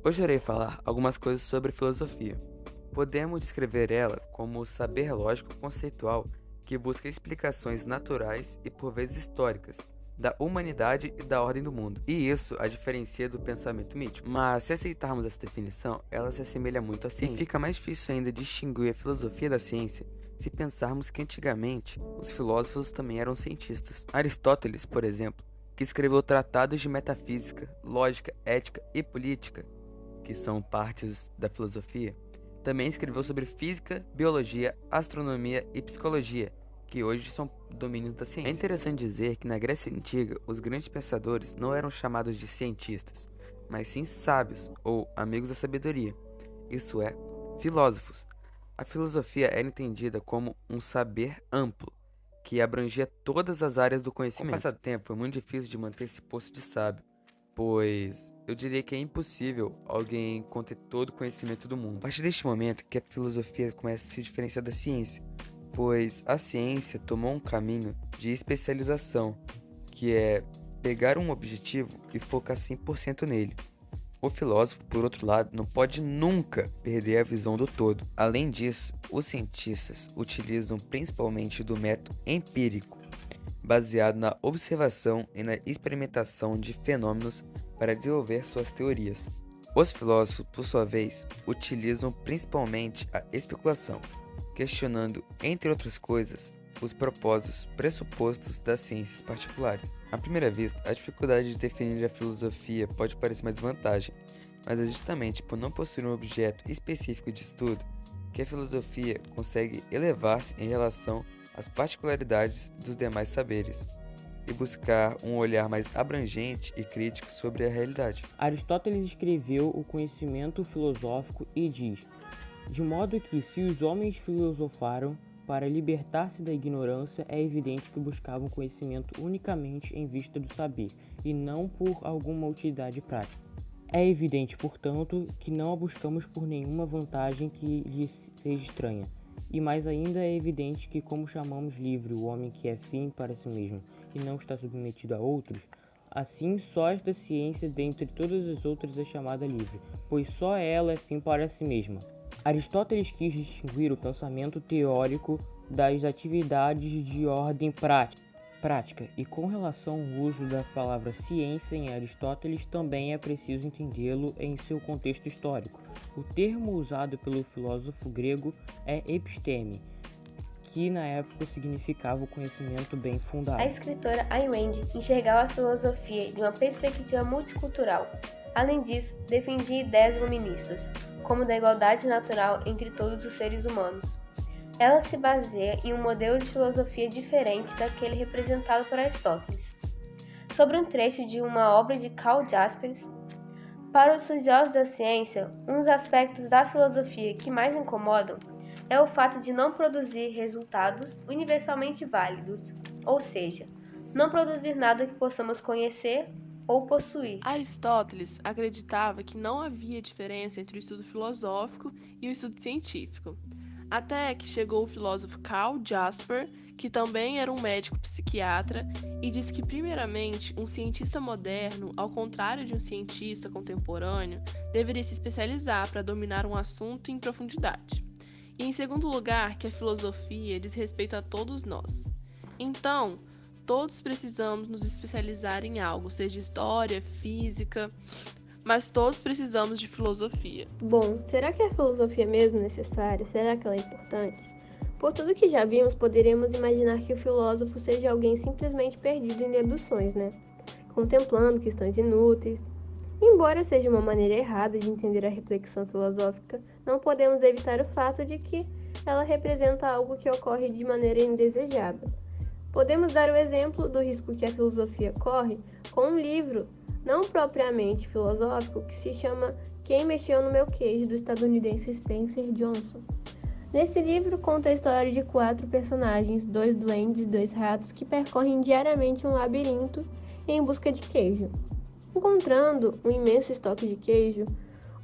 Hoje irei falar algumas coisas sobre filosofia. Podemos descrever ela como o saber lógico conceitual que busca explicações naturais e por vezes históricas da humanidade e da ordem do mundo. E isso a diferencia do pensamento mítico. Mas se aceitarmos essa definição, ela se assemelha muito à ciência. E fica mais difícil ainda distinguir a filosofia da ciência se pensarmos que antigamente os filósofos também eram cientistas. Aristóteles, por exemplo, que escreveu tratados de metafísica, lógica, ética e política, que são partes da filosofia, também escreveu sobre física, biologia, astronomia e psicologia, que hoje são domínios da ciência. É interessante dizer que na Grécia Antiga, os grandes pensadores não eram chamados de cientistas, mas sim sábios ou amigos da sabedoria, isso é, filósofos. A filosofia era entendida como um saber amplo, que abrangia todas as áreas do conhecimento. Com o passar do tempo, foi muito difícil de manter esse posto de sábio, pois eu diria que é impossível alguém conter todo o conhecimento do mundo. A partir deste momento que a filosofia começa a se diferenciar da ciência, pois a ciência tomou um caminho de especialização, que é pegar um objetivo e focar 100% nele. O filósofo, por outro lado, não pode nunca perder a visão do todo. Além disso, os cientistas utilizam principalmente do método empírico, baseado na observação e na experimentação de fenômenos para desenvolver suas teorias. Os filósofos, por sua vez, utilizam principalmente a especulação, questionando, entre outras coisas, os propósitos pressupostos das ciências particulares. À primeira vista, a dificuldade de definir a filosofia pode parecer uma desvantagem, mas é justamente por não possuir um objeto específico de estudo que a filosofia consegue elevar-se em relação às particularidades dos demais saberes e buscar um olhar mais abrangente e crítico sobre a realidade. Aristóteles escreveu o conhecimento filosófico e diz: de modo que, se os homens filosofaram para libertar-se da ignorância, é evidente que buscavam conhecimento unicamente em vista do saber, e não por alguma utilidade prática. É evidente, portanto, que não a buscamos por nenhuma vantagem que lhes seja estranha. E mais ainda é evidente que, como chamamos livre o homem que é fim para si mesmo e não está submetido a outros, assim só esta ciência dentre todas as outras é chamada livre, pois só ela é fim para si mesma. Aristóteles quis distinguir o pensamento teórico das atividades de ordem prática, e com relação ao uso da palavra ciência em Aristóteles também é preciso entendê-lo em seu contexto histórico. O termo usado pelo filósofo grego é episteme, que na época significava o conhecimento bem fundado. A escritora Ayn Rand enxergava a filosofia de uma perspectiva multicultural. Além disso, defendia ideias iluministas, como da igualdade natural entre todos os seres humanos. Ela se baseia em um modelo de filosofia diferente daquele representado por Aristóteles. Sobre um trecho de uma obra de Karl Jaspers, para os estudiosos da ciência, um dos aspectos da filosofia que mais incomodam é o fato de não produzir resultados universalmente válidos, ou seja, não produzir nada que possamos conhecer ou possuir. Aristóteles acreditava que não havia diferença entre o estudo filosófico e o estudo científico. Até que chegou o filósofo Karl Jasper, que também era um médico psiquiatra, e disse que, primeiramente, um cientista moderno, ao contrário de um cientista contemporâneo, deveria se especializar para dominar um assunto em profundidade. E, em segundo lugar, que a filosofia diz respeito a todos nós. Então, todos precisamos nos especializar em algo, seja história, física, mas todos precisamos de filosofia. Bom, será que a filosofia é mesmo necessária? Será que ela é importante? Por tudo que já vimos, poderíamos imaginar que o filósofo seja alguém simplesmente perdido em deduções, né? Contemplando questões inúteis. Embora seja uma maneira errada de entender a reflexão filosófica, não podemos evitar o fato de que ela representa algo que ocorre de maneira indesejada. Podemos dar o exemplo do risco que a filosofia corre com um livro não propriamente filosófico, que se chama Quem Mexeu no Meu Queijo, do estadunidense Spencer Johnson. Nesse livro conta a história de 4 personagens, 2 duendes e 2 ratos, que percorrem diariamente um labirinto em busca de queijo. Encontrando um imenso estoque de queijo,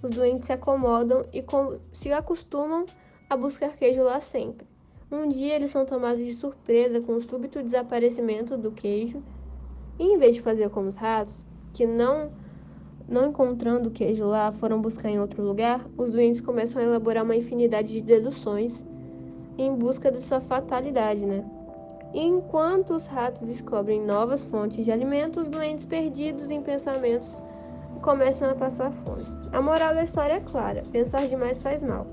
os duendes se acomodam e se acostumam a buscar queijo lá sempre. Um dia eles são tomados de surpresa com o súbito desaparecimento do queijo, e em vez de fazer como os ratos, que não Não encontrando o queijo lá, foram buscar em outro lugar, os duendes começam a elaborar uma infinidade de deduções em busca de sua fatalidade, né? Enquanto os ratos descobrem novas fontes de alimento, os duendes perdidos em pensamentos começam a passar fome. A moral da história é clara: pensar demais faz mal.